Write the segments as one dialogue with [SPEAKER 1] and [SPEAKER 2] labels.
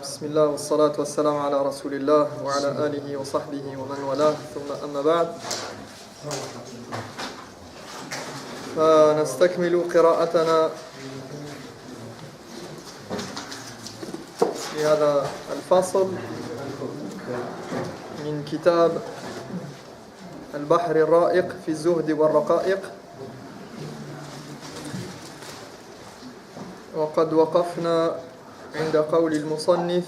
[SPEAKER 1] بسم الله والصلاة والسلام على رسول الله وعلى آله وصحبه ومن والاه ثم أما بعد فنستكمل قراءتنا في هذا الفصل من كتاب البحر الرائق في الزهد والرقائق. وقد وقفنا عند قول المصنف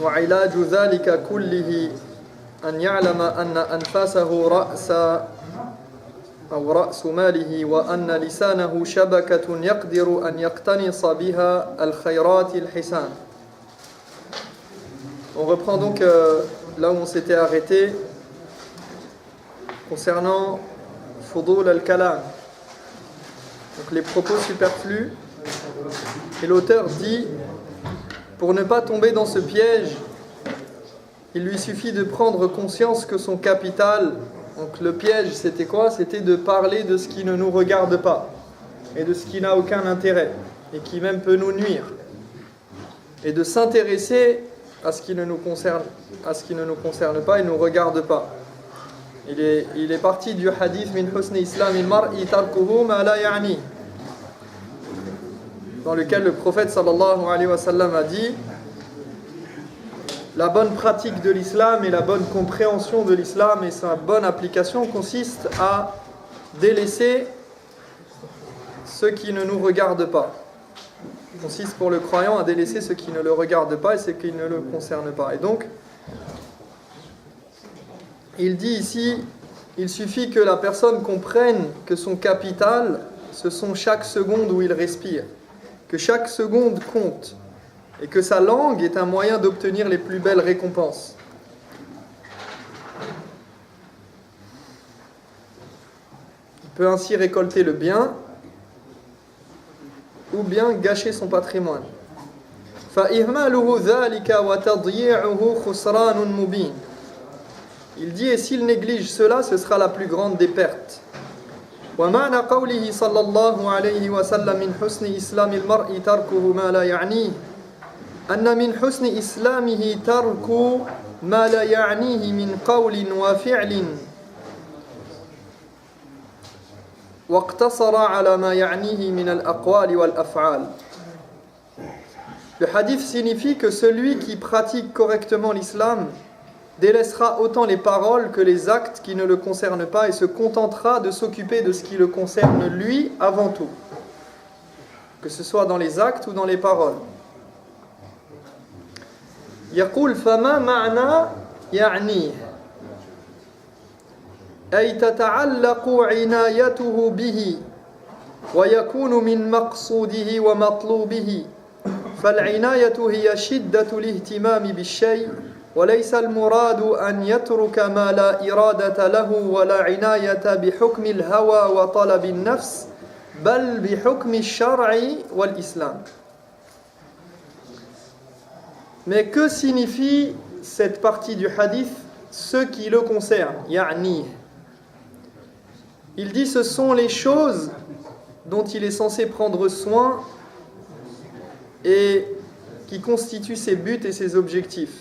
[SPEAKER 1] وعلاج ذلك كله أن يعلم أن أنفاسه رأس ماله وأن لسانه شبكة يقدر أن يقتنص بها الخيرات الحسان. On reprend donc là où on s'était arrêté concernant Fudul al-Kalam, donc les propos superflus. Et l'auteur dit, pour ne pas tomber dans ce piège, il lui suffit de prendre conscience que son capital, donc le piège c'était quoi? C'était de parler de ce qui ne nous regarde pas et de ce qui n'a aucun intérêt et qui même peut nous nuire, et de s'intéresser à ce qui ne nous concerne pas et ne nous regarde pas. Il est parti du hadith min husni islam al-mar'i tarkuhu ma la ya'ni, dans lequel le prophète sallallahu alayhi wa sallam a dit: la bonne pratique de l'islam et la bonne compréhension de l'islam et sa bonne application consiste à délaisser ce qui ne nous regarde pas. Consiste pour le croyant à délaisser ce qui ne le regarde pas et ce qui ne le concerne pas. Et donc, il dit ici, il suffit que la personne comprenne que son capital, ce sont chaque seconde où il respire, que chaque seconde compte, et que sa langue est un moyen d'obtenir les plus belles récompenses. Il peut ainsi récolter le bien ou bien gâcher son patrimoine. Il dit, et s'il néglige cela, ce sera la plus grande des pertes. ومعنى قوله صلى الله عليه وسلم من حسن إسلام المرء تركه ما لا يعنيه أن من حسن إسلامه ترك ما لا يعنيه من قول وفعل واقتصر على ما يعنيه من الأقوال والأفعال. Le hadith signifie que celui qui pratique correctement l'islam délaissera autant les paroles que les actes qui ne le concernent pas et se contentera de s'occuper de ce qui le concerne lui avant tout, que ce soit dans les actes ou dans les paroles. يقول فما معنى يعنيه أي تتعلق عنايته به ويكون من مقصوده ومطلوبه فالعناية هي شدة الاهتمام بالشيء وليس المراد أن يترك ما لا إرادة له ولا عناية بحكم الهوى وطلب النفس بل بحكم الشرع والإسلام. Mais que signifie cette partie du hadith, ce qui le concerne, ya'ni? Il dit, ce sont les choses dont il est censé prendre soin et qui constituent ses buts et ses objectifs.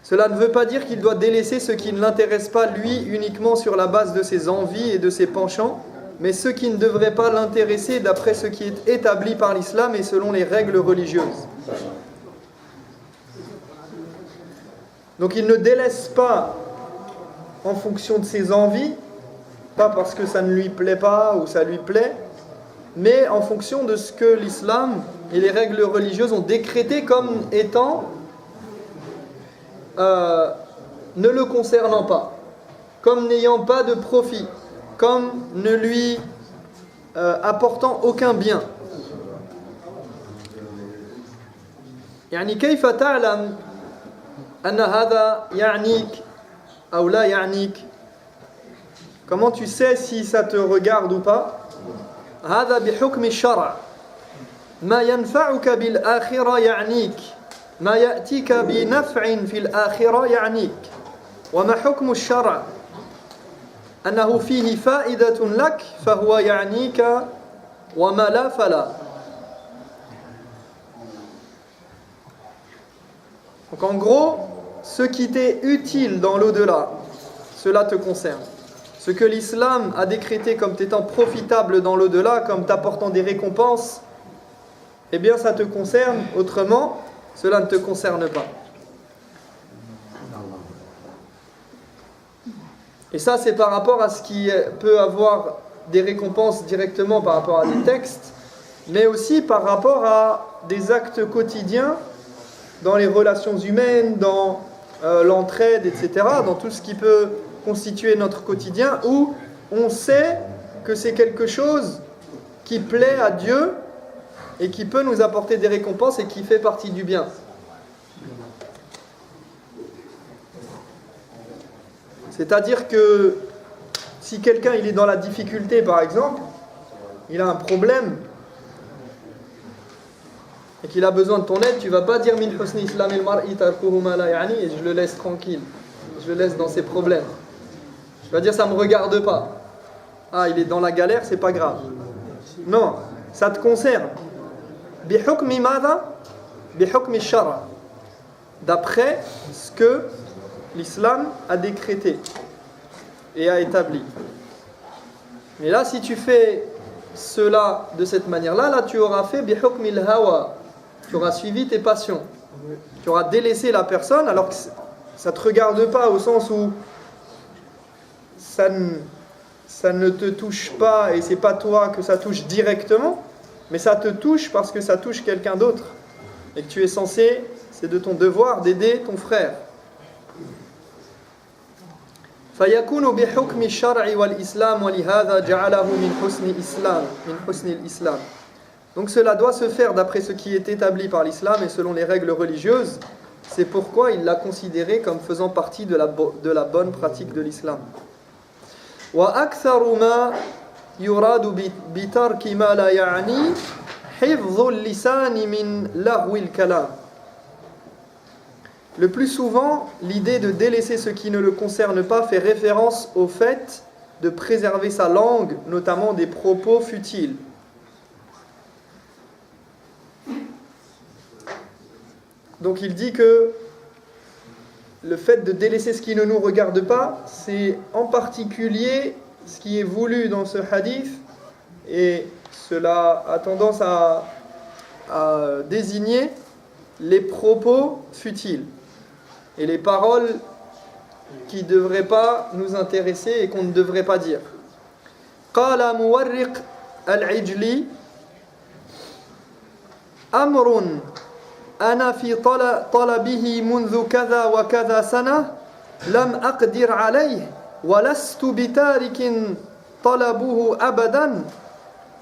[SPEAKER 1] Cela ne veut pas dire qu'il doit délaisser ce qui ne l'intéresse pas lui uniquement sur la base de ses envies et de ses penchants, mais ce qui ne devrait pas l'intéresser d'après ce qui est établi par l'islam et selon les règles religieuses. Donc il ne délaisse pas en fonction de ses envies, pas parce que ça ne lui plaît pas ou ça lui plaît, mais en fonction de ce que l'islam et les règles religieuses ont décrété comme étant ne le concernant pas, comme n'ayant pas de profit, comme ne lui apportant aucun bien. يعني كيف تعلم أن هذا يعنيك أو لا يعنيك? Comment tu sais si ça te regarde ou pas? هذا بحكم الشرع ما ينفعك بالآخرة يعنيك ما يأتيك بنفع في الآخرة يعنيك وما حكم الشرع أنه فيه فائدة لك فهو يعنيك وما لا فلا. Donc en gros, ce qui t'est utile dans l'au-delà, cela te concerne. Ce que l'islam a décrété comme t'étant profitable dans l'au-delà, comme t'apportant des récompenses, eh bien ça te concerne, autrement, cela ne te concerne pas. Et ça, c'est par rapport à ce qui peut avoir des récompenses directement par rapport à des textes, mais aussi par rapport à des actes quotidiens dans les relations humaines, dans l'entraide, etc., dans tout ce qui peut constituer notre quotidien, où on sait que c'est quelque chose qui plaît à Dieu et qui peut nous apporter des récompenses et qui fait partie du bien. C'est-à-dire que si quelqu'un il est dans la difficulté, par exemple, il a un problème et qu'il a besoin de ton aide, tu ne vas pas dire min husni islam al-mar'i tarkuhu ma la ya'ni et je le laisse tranquille, je le laisse dans ses problèmes. Tu vas dire ça ne me regarde pas. Ah, il est dans la galère, c'est pas grave. Non, ça te concerne. Bi hukmi madha? Bi hukmi shara. D'après ce que l'islam a décrété et a établi. Mais là, si tu fais cela de cette manière-là, là tu auras fait bi hukmil hawa. Tu auras suivi tes passions. Tu auras délaissé la personne alors que ça ne te regarde pas au sens où ça ne te touche pas et c'est pas toi que ça touche directement, mais ça te touche parce que ça touche quelqu'un d'autre et que tu es censé, c'est de ton devoir d'aider ton frère. فيكون بحكم الشرع والإسلام ولهذا جعله من حسن الإسلام. Donc cela doit se faire d'après ce qui est établi par l'islam et selon les règles religieuses. C'est pourquoi il l'a considéré comme faisant partie de la bonne pratique de l'islam. وأكثر ما يراد بترك ما لا يعني حفظ اللسان من لغو الكلام. Le plus souvent, l'idée de délaisser ce qui ne le concerne pas fait référence au fait de préserver sa langue, notamment des propos futiles. Donc il dit que le fait de délaisser ce qui ne nous regarde pas, c'est en particulier ce qui est voulu dans ce hadith, et cela a tendance à désigner les propos futiles et les paroles qui ne devraient pas nous intéresser et qu'on ne devrait pas dire. قال مورق العجلي أمر أنا في طلبه منذ كذا وكذا سنة لم أقدر عليه ولست بتارك طلبه أبدا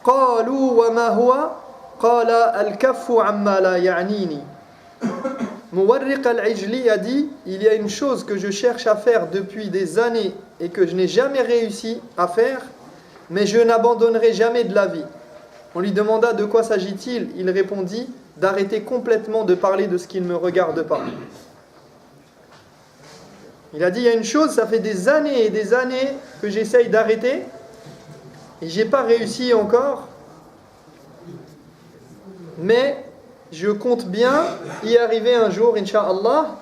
[SPEAKER 1] قالوا وما هو قال الكف عما لا يعنيني. Muwarriq al-Ijli a dit, il y a une chose que je cherche à faire depuis des années et que je n'ai jamais réussi à faire, mais je n'abandonnerai jamais de la vie. On lui demanda de quoi s'agit-il, il répondit d'arrêter complètement de parler de ce qui ne me regarde pas. Il a dit, il y a une chose, ça fait des années et des années que j'essaye d'arrêter et j'ai pas réussi encore, mais je compte bien y arriver un jour, Inch'Allah.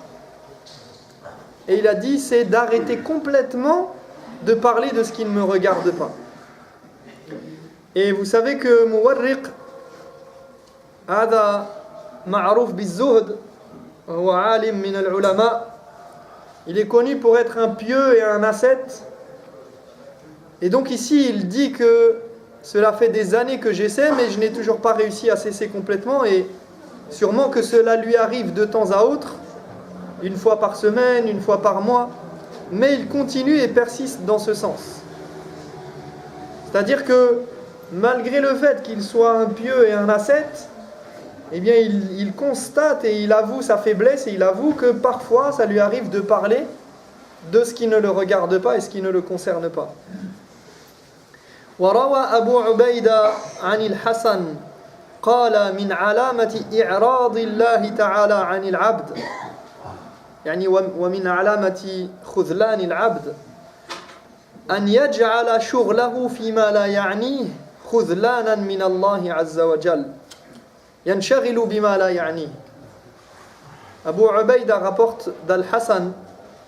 [SPEAKER 1] Et il a dit, c'est d'arrêter complètement de parler de ce qui ne me regarde pas. Et vous savez que Muwarriq, هذا معروف بالزهد وهو عالم من العلماء, il est connu pour être un pieux et un ascète. Et donc ici, il dit que cela fait des années que j'essaie, mais je n'ai toujours pas réussi à cesser complètement, et sûrement que cela lui arrive de temps à autre, une fois par semaine, une fois par mois, mais il continue et persiste dans ce sens. C'est-à-dire que malgré le fait qu'il soit un pieux et un ascète, eh bien il constate et il avoue sa faiblesse, et il avoue que parfois ça lui arrive de parler de ce qui ne le regarde pas et ce qui ne le concerne pas. وروى أبو عبيدة عن الحسن قال من علامة إعراض الله تعالى عن العبد يعني ومن علامة خذلان العبد أن يجعل شغله فيما لا يعنيه خذلانا من الله عز وجل ينشغل بما لا يعنيه. Abu Ubaïda rapporte d'Al-Hassan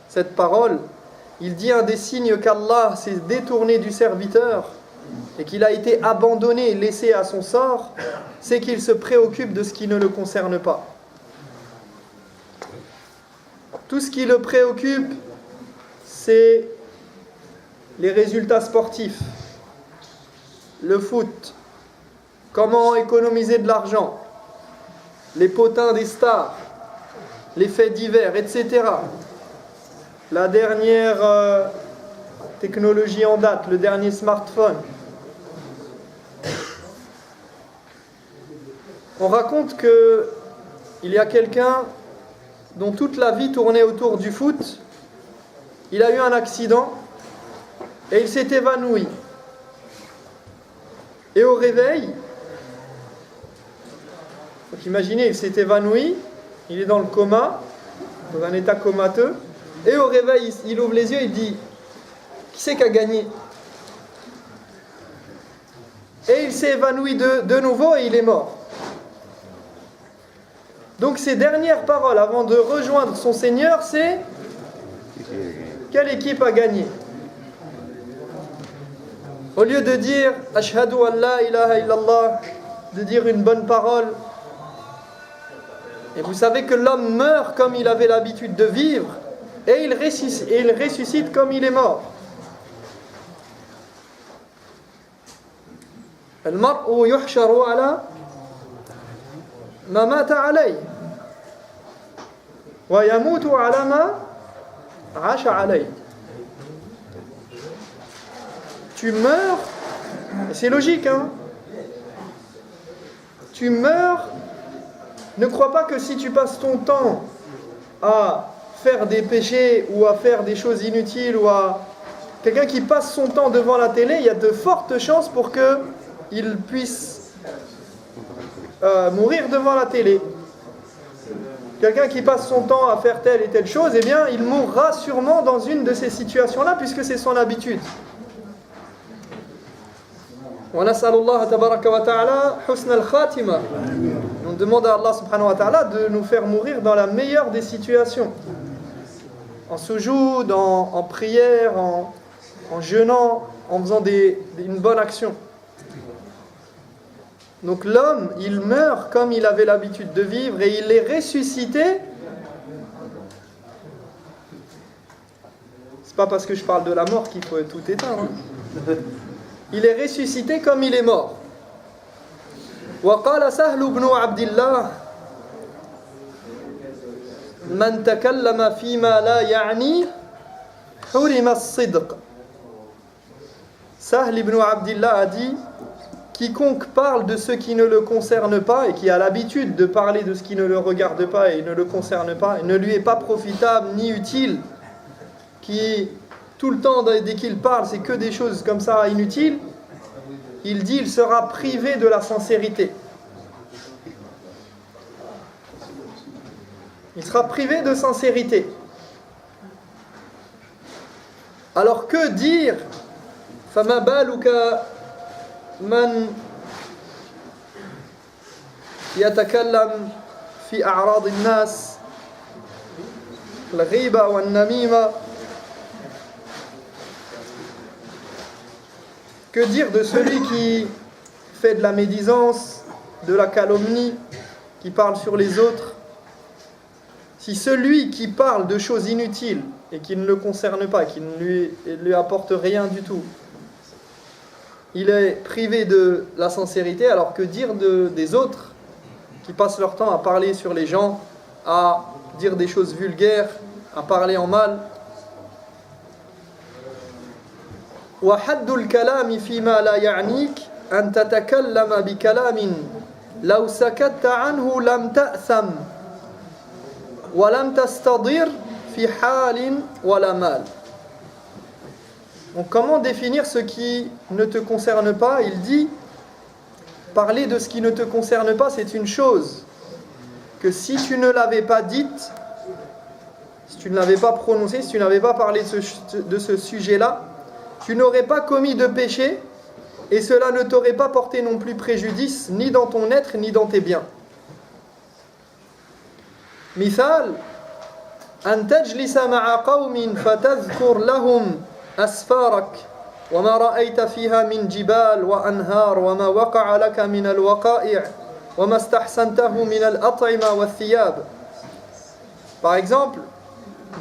[SPEAKER 1] cette parole. Il dit un des signes qu'Allah s'est détourné du serviteur et qu'il a été abandonné, laissé à son sort, c'est qu'il se préoccupe de ce qui ne le concerne pas. Tout ce qui le préoccupe, c'est les résultats sportifs, le foot, comment économiser de l'argent, les potins des stars, les faits divers, etc. La dernière technologie en date, le dernier smartphone. On raconte qu'il y a quelqu'un dont toute la vie tournait autour du foot. Il a eu un accident et il s'est évanoui. Et au réveil, donc imaginez, il s'est évanoui, il est dans le coma, dans un état comateux, et au réveil, il ouvre les yeux et il dit « Qui c'est qui a gagné ?» Et il s'est évanoui de nouveau et il est mort. Donc ses dernières paroles avant de rejoindre son Seigneur, c'est « Quelle équipe a gagné ?» Au lieu de dire « Ashhadu an la ilaha illallah », de dire une bonne parole. Et vous savez que l'homme meurt comme il avait l'habitude de vivre, et il ressuscite comme il est mort. المرء يحشر على ما مات عليه ويموت على ما عاش عليه. Tu meurs, et c'est logique, hein? Tu meurs, ne crois pas que si tu passes ton temps à faire des péchés ou à faire des choses inutiles ou à... Quelqu'un qui passe son temps devant la télé, il y a de fortes chances pour qu'il puisse mourir devant la télé. Quelqu'un qui passe son temps à faire telle et telle chose, eh bien, il mourra sûrement dans une de ces situations-là, puisque c'est son habitude. On demande à Allah subhanahu wa ta'ala de nous faire mourir dans la meilleure des situations. En sujoud, en prière, en jeûnant, en faisant une bonne action. Donc l'homme, il meurt comme il avait l'habitude de vivre et il est ressuscité. C'est pas parce que je parle de la mort qu'il faut tout éteindre. Il est ressuscité comme il est mort. وقال سهل بن عبد الله من تكلم فيما لا يعنيه حرم الصدق. Sahl ibn Abdillah a dit: quiconque parle de ce qui ne le concerne pas et qui a l'habitude de parler de ce qui ne le regarde pas et ne le concerne pas et ne lui est pas profitable ni utile, qui tout le temps dès qu'il parle c'est que des choses comme ça inutiles, il dit il sera privé de la sincérité. Il sera privé de sincérité. Alors que dire فما بالك من يتكلم في أعراض الناس الغيبة والنميمة. Que dire de celui qui fait de la médisance, de la calomnie, qui parle sur les autres? Si celui qui parle de choses inutiles et qui ne le concerne pas, qui ne lui apporte rien du tout, il est privé de la sincérité, alors que dire des autres qui passent leur temps à parler sur les gens, à dire des choses vulgaires, à parler en mal. وحد الكلام فيما لا يعنيك أن تتكلم بكلام لو سكت عنه لم تأثم ولم تستضر في حال ولا مال. Donc comment définir ce qui ne te concerne pas? Il dit parler de ce qui ne te concerne pas, c'est une chose que si tu ne l'avais pas dite, si tu ne l'avais pas prononcée, si tu n'avais pas parlé de ce sujet-là, tu n'aurais pas commis de péché et cela ne t'aurait pas porté non plus préjudice ni dans ton être ni dans tes biens. Mithal, an tajlisa ma'a qawmin fatadhkur lahum asfarak wa ma ra'ayta fiha min jibal wa anhar wa ma waqa'a laka min al-waqa'i' wa ma istahsantahu min al-at'ima wa thiyab. Par exemple,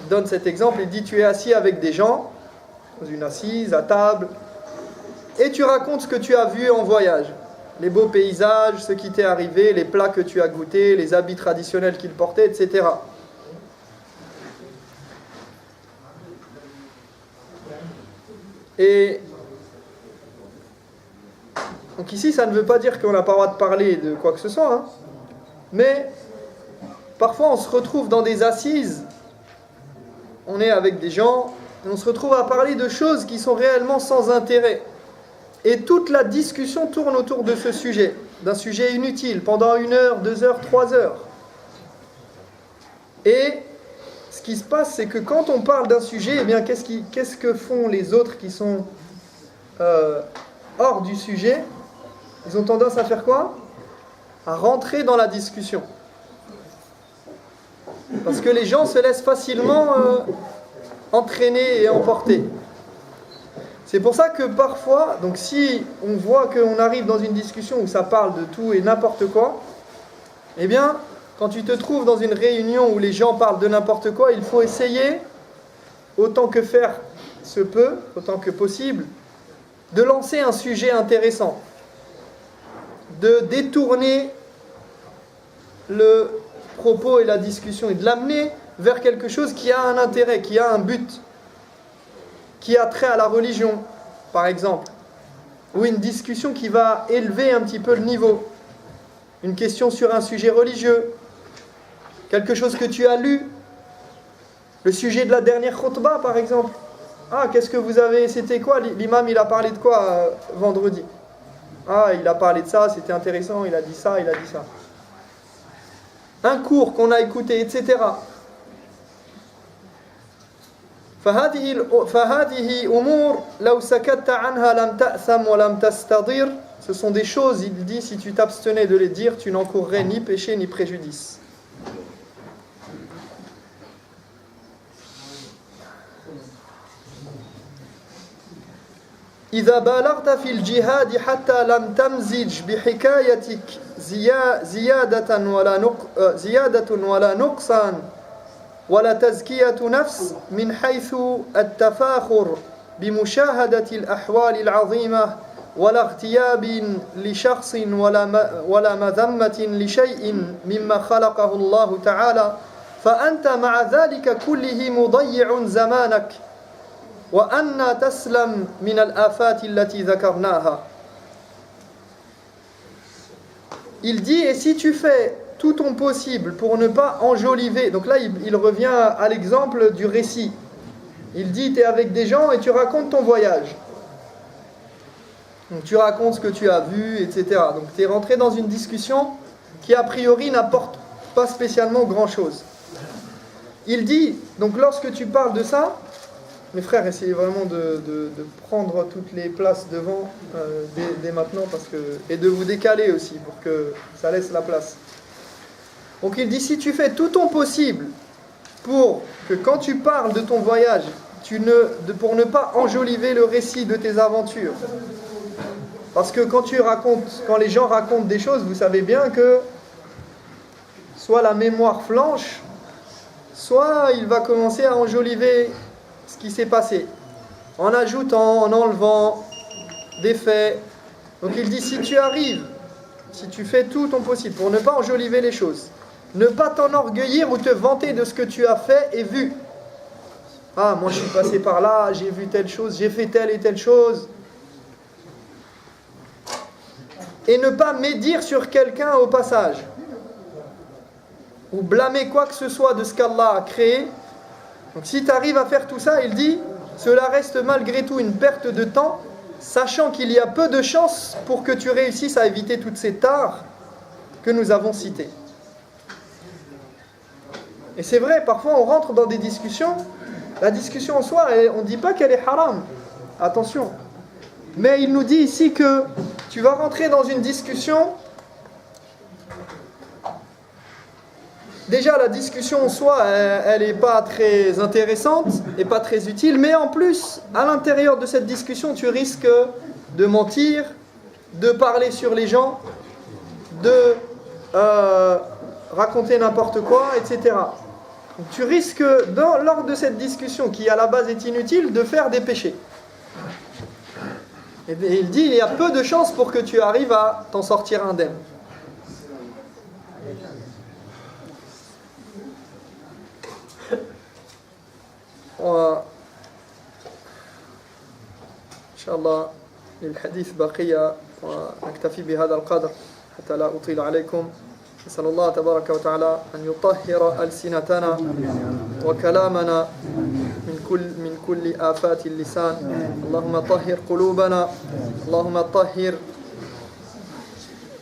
[SPEAKER 1] il donne cet exemple, il dit tu es assis avec des gens dans une assise, à table, et tu racontes ce que tu as vu en voyage, les beaux paysages, ce qui t'est arrivé, les plats que tu as goûtés, les habits traditionnels qu'ils portaient, etc. Et donc ici, ça ne veut pas dire qu'on n'a pas le droit de parler de quoi que ce soit, hein, mais parfois on se retrouve dans des assises, on est avec des gens, et on se retrouve à parler de choses qui sont réellement sans intérêt. Et toute la discussion tourne autour de ce sujet, d'un sujet inutile, pendant 1 heure, 2 heures, 3 heures. Et ce qui se passe, c'est que quand on parle d'un sujet, eh bien, qu'est-ce que font les autres qui sont hors du sujet? Ils ont tendance à faire quoi? À rentrer dans la discussion. Parce que les gens se laissent facilement entraîner et emporter. C'est pour ça que parfois, donc si on voit qu'on arrive dans une discussion où ça parle de tout et n'importe quoi, eh bien, quand tu te trouves dans une réunion où les gens parlent de n'importe quoi, il faut essayer, autant que faire se peut, autant que possible, de lancer un sujet intéressant, de détourner le propos et la discussion et de l'amener vers quelque chose qui a un intérêt, qui a un but, qui a trait à la religion, par exemple, ou une discussion qui va élever un petit peu le niveau, une question sur un sujet religieux, quelque chose que tu as lu, le sujet de la dernière khutbah, par exemple. Ah, qu'est-ce que vous avez, c'était quoi, l'imam il a parlé de quoi vendredi? Ah, il a parlé de ça, c'était intéressant, il a dit ça, il a dit ça. Un cours qu'on a écouté, etc. فهذه أمور لو سكت عنها لم تأثم ولم تستضر. Ce sont des choses, il dit, si tu t'abstenais de les dire, tu n'encourrais ni péché ni préjudice. إذا بالغت في الجهاد حتى لم تمزج بحكايتك زيادة ولا نقصان ولا تزكية نفس من حيث التفاخر بمشاهدة الأحوال العظيمة ولا اغتياب لشخص ولا مذمة لشيء مما خلقه الله تعالى فأنت مع ذلك كله مضيع زمانك وأن تسلم من الآفات التي ذكرناها. Il dit, et si tu fais tout ton possible pour ne pas enjoliver, donc là il revient à l'exemple du récit. Il dit, tu es avec des gens et tu racontes ton voyage. Donc tu racontes ce que tu as vu, etc. Donc tu es rentré dans une discussion qui a priori n'apporte pas spécialement grand-chose. Il dit, donc lorsque tu parles de ça, mes frères, essayez vraiment de prendre toutes les places devant dès maintenant et de vous décaler aussi pour que ça laisse la place. Donc il dit, si tu fais tout ton possible pour que quand tu parles de ton voyage, pour ne pas enjoliver le récit de tes aventures, parce que quand les gens racontent des choses, vous savez bien que soit la mémoire flanche, soit il va commencer à enjoliver ce qui s'est passé, en ajoutant, en enlevant des faits. Donc il dit, si tu fais tout ton possible pour ne pas enjoliver les choses, ne pas t'enorgueillir ou te vanter de ce que tu as fait et vu. Ah, moi je suis passé par là, j'ai vu telle chose, j'ai fait telle et telle chose. Et ne pas médire sur quelqu'un au passage, ou blâmer quoi que ce soit de ce qu'Allah a créé. Donc si tu arrives à faire tout ça, il dit, cela reste malgré tout une perte de temps sachant qu'il y a peu de chances pour que tu réussisses à éviter toutes ces tares que nous avons citées. Et c'est vrai, parfois on rentre dans des discussions, la discussion en soi, on ne dit pas qu'elle est haram, attention. Mais il nous dit ici que tu vas rentrer dans une discussion. Déjà, la discussion en soi, elle n'est pas très intéressante et pas très utile. Mais en plus, à l'intérieur de cette discussion, tu risques de mentir, de parler sur les gens, de raconter n'importe quoi, etc. Donc, tu risques, lors de cette discussion, qui à la base est inutile, de faire des péchés. Et il dit, il y a peu de chances pour que tu arrives à t'en sortir indemne. إن شاء الله للحديث بقية ونكتفي بهذا القدر حتى لا أطيل عليكم. نسأل الله تبارك وتعالى أن يطهر ألسنتنا وكلامنا من كل آفات اللسان. اللهم طهر قلوبنا، اللهم طهر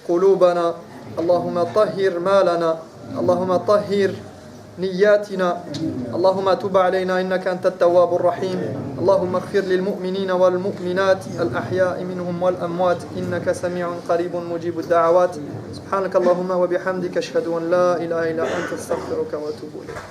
[SPEAKER 1] قلوبنا، اللهم طهر مالنا، اللهم طهر نياتنا، اللهم تب علينا إنك أنت التواب الرحيم. اللهم اغفر للمؤمنين والمؤمنات الأحياء منهم والأموات إنك سميع قريب مجيب الدعوات. سبحانك اللهم وبحمدك أشهد أن لا إله إلا أنت أستغفرك وأتوب إليك.